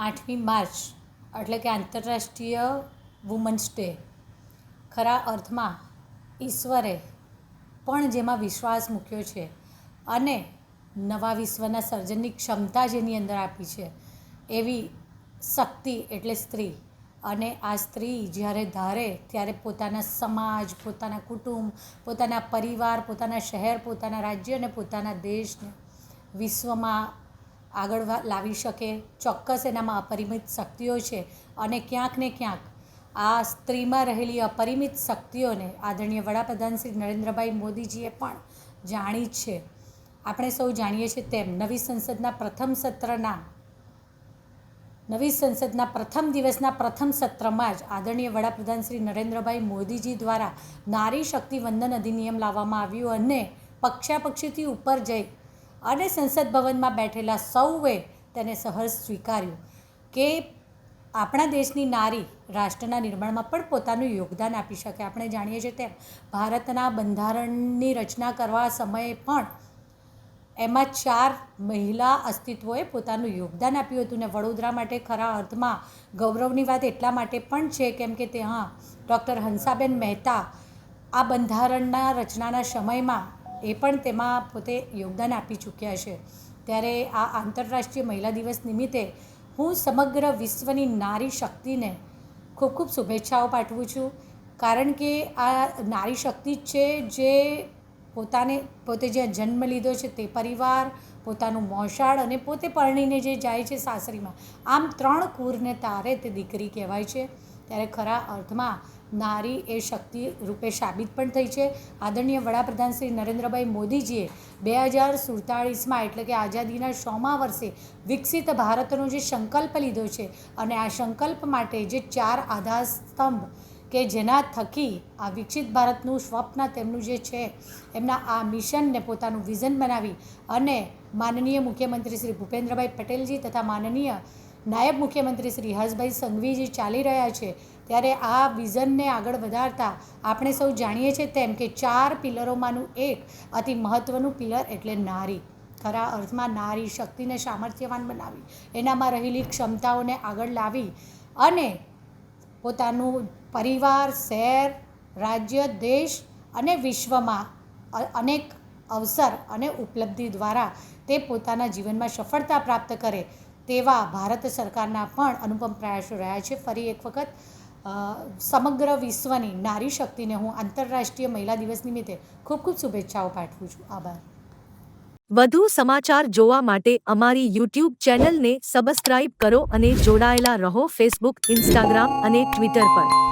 8મી March એટલે કે આંતરરાષ્ટ્રીય વુમન્સ ડે ખરા અર્થમાં ઈશ્વરે પણ જેમાં વિશ્વાસ મૂક્યો છે અને નવા વિશ્વના સર્જનની ક્ષમતા જેની અંદર આપી છે એવી શક્તિ એટલે સ્ત્રી. અને આ સ્ત્રી જ્યારે ધારે ત્યારે પોતાના સમાજ, પોતાના કુટુંબ, પોતાના પરિવાર, પોતાના શહેર, પોતાના રાજ્ય અને પોતાના દેશને વિશ્વમાં આગળ લાવી શકે. ચોક્કસ એનામાં અપરિમિત શક્તિઓ છે અને ક્યાંક ને ક્યાંક આ સ્ત્રીમાં રહેલી અપરિમિત શક્તિઓને આદરણીય વડાપ્રધાન શ્રી નરેન્દ્રભાઈ મોદીજીએ પણ જાણી જ છે. આપણે સૌ જાણીએ છીએ તેમ નવી સંસદના પ્રથમ દિવસના પ્રથમ સત્રમાં જ આદરણીય વડાપ્રધાન શ્રી નરેન્દ્રભાઈ મોદીજી દ્વારા નારી શક્તિ વંદન અધિનિયમ લાવવામાં આવ્યું અને પક્ષાપક્ષીથી ઉપર જઈ અને સંસદ ભવનમાં બેઠેલા સૌએ તેને સહર્ષ સ્વીકાર્યું કે આપણા દેશની નારી રાષ્ટ્રના નિર્માણમાં પણ પોતાનું યોગદાન આપી શકે. આપણે જાણીએ છીએ તેમ ભારતના બંધારણની રચના કરવા સમયે પણ એમાં 4 મહિલા અસ્તિત્વોએ પોતાનું યોગદાન આપ્યું હતું. ને વડોદરા માટે ખરા અર્થમાં ગૌરવની વાત એટલા માટે પણ છે કેમ કે ત્યાં ડૉક્ટર હંસાબેન મહેતા આ બંધારણના રચનાના સમયમાં એ પણ તેમાં પોતે યોગદાન આપી ચૂક્યા છે. ત્યારે આ આંતરરાષ્ટ્રીય મહિલા દિવસ નિમિત્તે હું સમગ્ર વિશ્વની નારી શક્તિને ખૂબ ખૂબ શુભેચ્છાઓ પાઠવું છું. કારણ કે આ નારી શક્તિ જ છે જે પોતે જ્યાં જન્મ લીધો છે તે પરિવાર, પોતાનું મોસાળ અને પોતે પરણીને જે જાય છે સાસરીમાં, આમ 3 કુરને તારે તે દીકરી કહેવાય છે. ત્યારે ખરા અર્થમાં નારી એ શક્તિ રૂપે સાબિત પણ થઈ છે. આદરણીય વડાપ્રધાન શ્રી નરેન્દ્રભાઈ મોદીજીએ 2047માં એટલે કે આઝાદીના 100મા વર્ષે વિકસિત ભારતનો જે સંકલ્પ લીધો છે અને આ સંકલ્પ માટે જે 4 આધારસ્તંભ કે જેના થકી આ વિકસિત ભારતનું સ્વપ્ન તેમનું જે છે એમના આ મિશનને પોતાનું વિઝન બનાવી અને માનનીય મુખ્યમંત્રી શ્રી ભૂપેન્દ્રભાઈ પટેલજી તથા માનનીય નાયબ મુખ્યમંત્રી શ્રી હર્ષભાઈ સંઘવીજી ચાલી રહ્યા છે. ત્યારે આ વિઝનને આગળ વધારતા આપણે સૌ જાણીએ છીએ તેમ કે 4 પિલરોમાંનું એક અતિ મહત્ત્વનું પિલર એટલે નારી. ખરા અર્થમાં નારી શક્તિને સામર્થ્યવાન બનાવી, એનામાં રહેલી ક્ષમતાઓને આગળ લાવી અને પોતાનું પરિવાર, શહેર, રાજ્ય, દેશ અને વિશ્વમાં અનેક અવસર અને ઉપલબ્ધિ દ્વારા તે પોતાના જીવનમાં સફળતા પ્રાપ્ત કરે તેવા ભારત સરકારના પણ અનુપમ પ્રયાસો રહ્યા છે. ફરી એક વખત સમગ્ર વિશ્વની નારી શક્તિને હું આંતરરાષ્ટ્રીય મહિલા દિવસ નિમિત્તે ખૂબ ખૂબ શુભેચ્છાઓ પાઠવું છું. આભાર. વધુ સમાચાર જોવા માટે અમારી YouTube ચેનલને સબસ્ક્રાઇબ કરો અને જોડાયેલા રહો ફેસબુક, ઇન્સ્ટાગ્રામ અને ટ્વિટર પર.